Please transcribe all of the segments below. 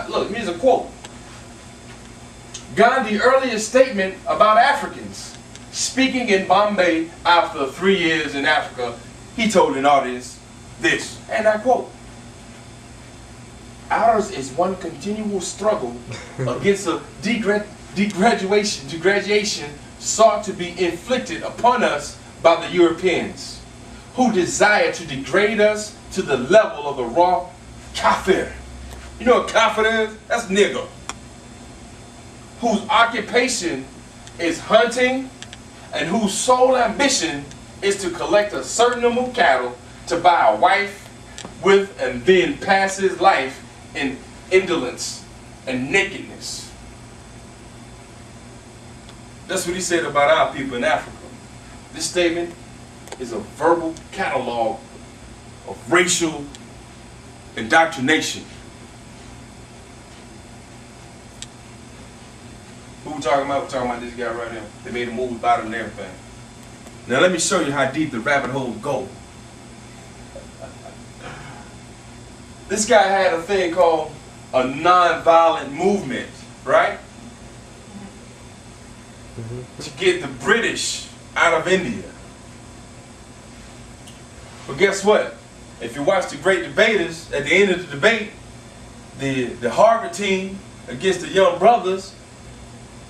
Look, here's a quote. Gandhi's earliest statement about Africans. Speaking in Bombay after 3 years in Africa, he told an audience this, and I quote, "Ours is one continual struggle against a degradation sought to be inflicted upon us by the Europeans, who desire to degrade us to the level of the raw kafir." You know what kafir is? That's nigger. Whose occupation is hunting and whose sole ambition is to collect a certain number of cattle to buy a wife with and then pass his life in indolence and nakedness. That's what he said about our people in Africa. This statement is a verbal catalog of racial indoctrination. Who we talking about? We're talking about this guy right here. They made a movie about him and everything. Now let me show you how deep the rabbit holes go. This guy had a thing called a nonviolent movement, right? To get the British out of India. But guess what? If you watch the Great Debaters, at the end of the debate, the Harvard team against the Young Brothers,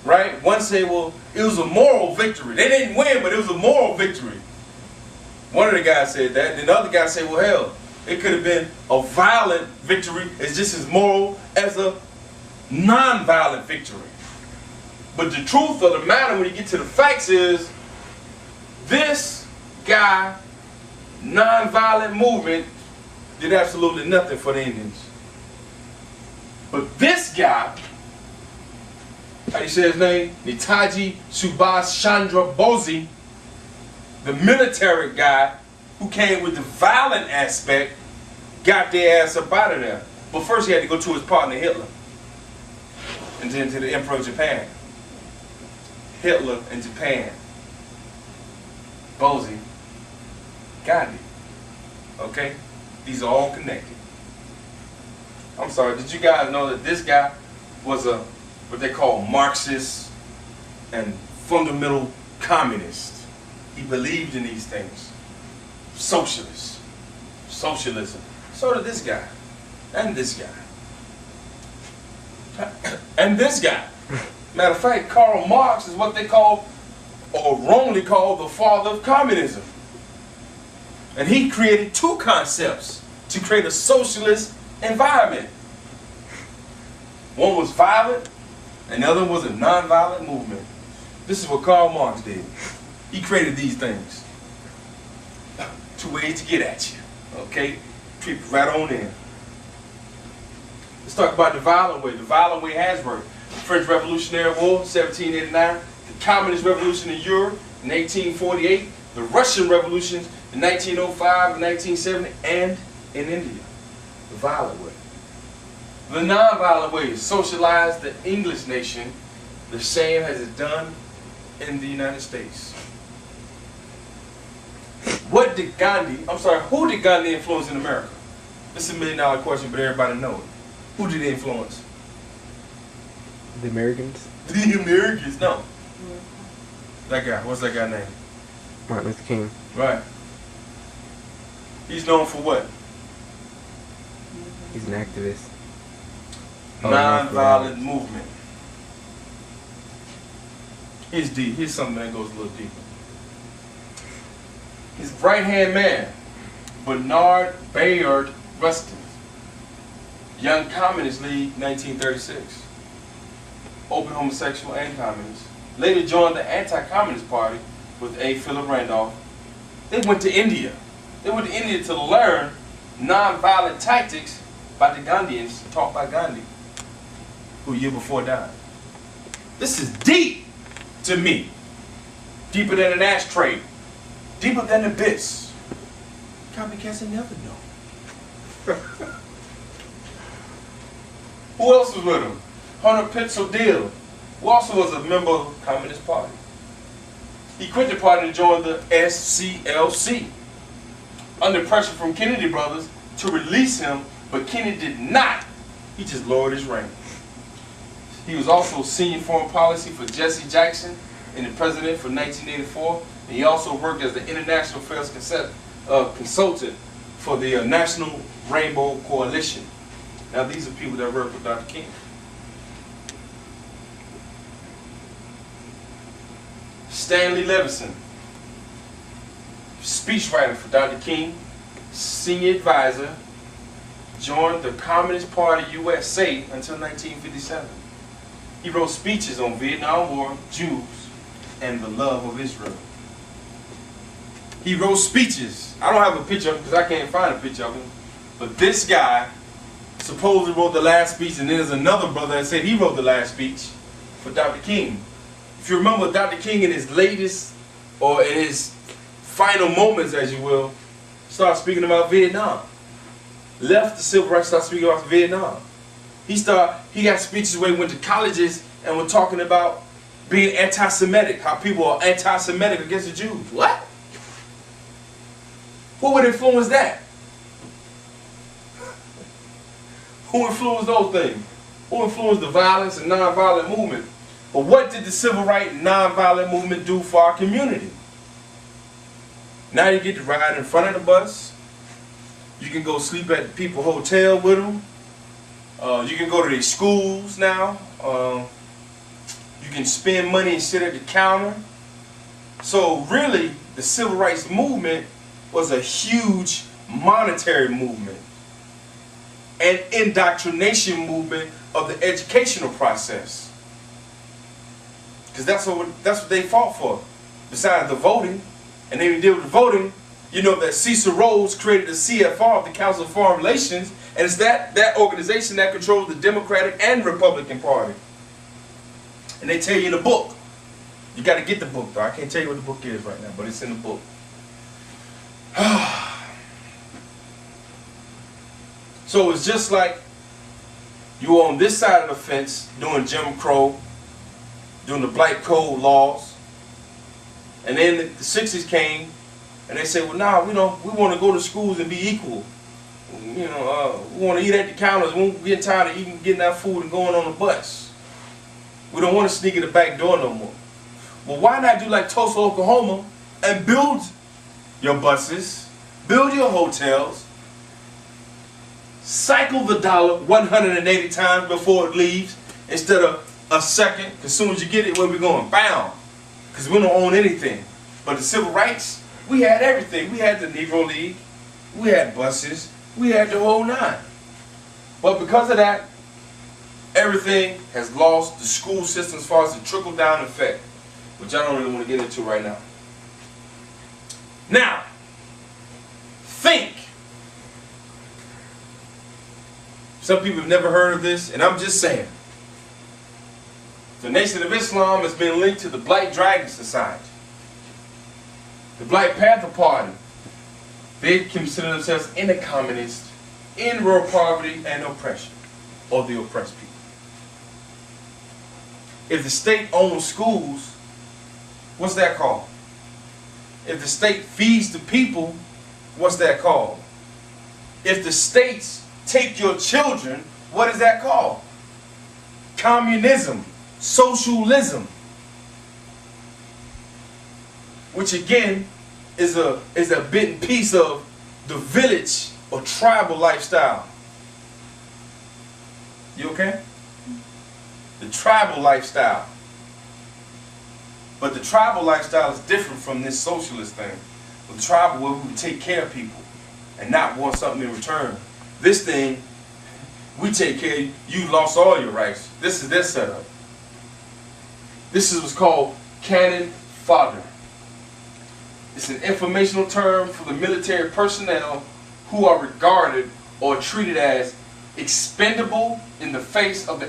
right? One said, well, it was a moral victory. They didn't win, but it was a moral victory. One of the guys said that. Then the other guy said, well, hell, it could have been a violent victory. It's just as moral as a non-violent victory. But the truth of the matter when you get to the facts is, this guy, non-violent movement, did absolutely nothing for the Indians. But this guy, how you say his name? Netaji Subhash Chandra Bose, the military guy who came with the violent aspect, got their ass up out of there. But first he had to go to his partner Hitler, and then to the Emperor of Japan. Hitler and Japan. Bose, Gandhi. Okay? These are all connected. I'm sorry, did you guys know that this guy was a what they call Marxist and fundamental communist? He believed in these things. Socialist. Socialism. So did this guy. And this guy. And this guy. Matter of fact, Karl Marx is what they call, or wrongly called, the father of communism. And he created two concepts to create a socialist environment. One was violent, and the other was a non-violent movement. This is what Karl Marx did. He created these things. Two ways to get at you. Okay? Creep right on in. Let's talk about the violent way. The violent way has worked. The French Revolutionary War, 1789. The Communist Revolution in Europe in 1848. The Russian Revolutions in 1905 and 1970. And in India. The violent way. The non-violent way is socialize the English nation the same as it's done in the United States. What did Gandhi, who did Gandhi influence in America? This is $1 million question, but everybody knows it. Who did he influence? The Americans? The Americans, no. That guy, what's that guy's name? Martin Luther King. Right. He's known for what? He's an activist. Non-violent movement. Here's deep. Here's something that goes a little deeper. His right-hand man, Bernard Bayard Rustin, Young Communist League, 1936. Open homosexual and communist. Later joined the Anti-Communist Party with A. Philip Randolph. They went to India. They went to India to learn non-violent tactics by the Gandhians, taught by Gandhi, who a year before died. This is deep to me. Deeper than an ashtray. Deeper than the abyss. Copycats will never know. Who else was with him? Hunter Pitzel Dill, who also was a member of the Communist Party. He quit the party to join the SCLC. Under pressure from Kennedy brothers to release him, but Kennedy did not He just lowered his rank. He was also senior foreign policy for Jesse Jackson and the president for 1984. And he also worked as the international affairs consultant for the National Rainbow Coalition. Now these are people that work with Dr. King. Stanley Levison, speechwriter for Dr. King, senior advisor, joined the Communist Party USA until 1957. He wrote speeches on Vietnam War, Jews, and the love of Israel. He wrote speeches. I don't have a picture of him because I can't find a picture of him. But this guy supposedly wrote the last speech, and then there's another brother that said he wrote the last speech for Dr. King. If you remember, Dr. King in his latest, or in his final moments, as you will, started speaking about Vietnam. Left the civil rights, started speaking about Vietnam. He got speeches where he went to colleges and were talking about being anti-Semitic, how people are anti-Semitic against the Jews. What? Who would influence that? Who influenced those things? Who influenced the violence and nonviolent movement? But what did the civil rights and nonviolent movement do for our community? Now you get to ride in front of the bus. You can go sleep at the people's hotel with them. You can go to their schools now. You can spend money and sit at the counter. So really, the civil rights movement was a huge monetary movement and indoctrination movement of the educational process. Because that's what they fought for, besides the voting. And then we did with the voting, you know that Cecil Rhodes created the CFR, the Council of Foreign Relations, and it's that organization that controls the Democratic and Republican Party. And they tell you in the book. You got to get the book, though. I can't tell you what the book is right now, but it's in the book. So it's just like you were on this side of the fence doing Jim Crow, doing the Black Code laws, and then the 60s came, and they said, well, nah, we want to go to schools and be equal. We want to eat at the counters. We won't get tired of getting our food and going on the bus. We don't want to sneak in the back door no more. Well, why not do like Tulsa, Oklahoma, and build your buses, build your hotels, cycle the dollar 180 times before it leaves instead of a second. As soon as you get it, where we going? Bam! Because we don't own anything. But the civil rights, we had everything. We had the Negro League, we had buses, we had the whole nine. But because of that, everything has lost the school system as far as the trickle-down effect, which I don't really want to get into right now. Now, think. Some people have never heard of this, and I'm just saying. The Nation of Islam has been linked to the Black Dragon Society. The Black Panther Party. They consider themselves anti-communist, in rural poverty and oppression, or the oppressed people. If the state owns schools, what's that called? If the state feeds the people, what's that called? If the states take your children, what is that called? Communism, socialism. Which again is a bit and piece of the village or tribal lifestyle. You okay? The tribal lifestyle. But the tribal lifestyle is different from this socialist thing. The tribal, where we would take care of people and not want something in return. This thing, we take care of you, you lost all your rights. This is their setup. This is what's called cannon fodder. It's an informational term for the military personnel who are regarded or treated as expendable in the face of the